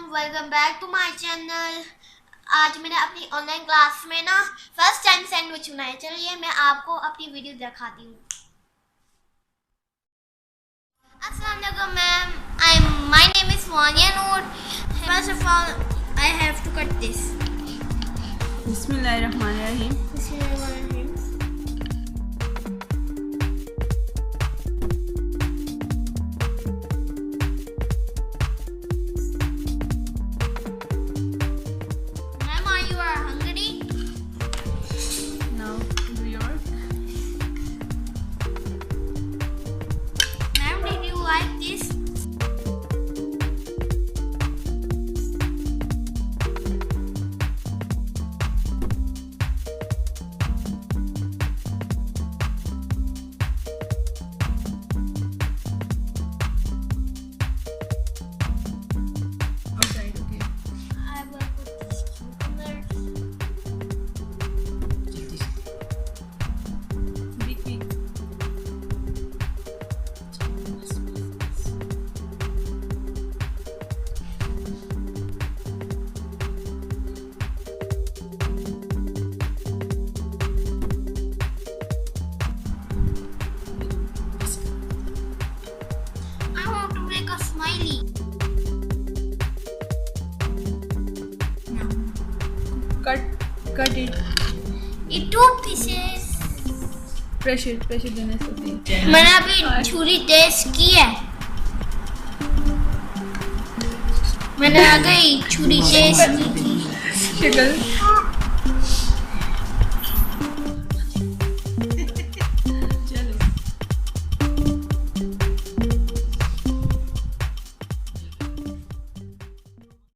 Welcome back to my channel. आज मैंने अपनी ऑनलाइन क्लास में ना फर्स्ट टाइम सैंडविच बनाया। चलिए मैं आपको अपनी वीडियो दिखाती हूँ। अस्सलाम वालेकुम ma'am, my name is Wania Noor. First of all I have to cut this. बिस्मिल्लाहिर्रहमानिर्रहीम। Like this. Outside, okay. I will put this cucumber. Big. I want to make a smiley. Cut it. In two pieces. Pressure देने से होती है। मैंने अभी छुरी test की है। मैंने आ गई छुरी टेस्ट की थी। शक्ल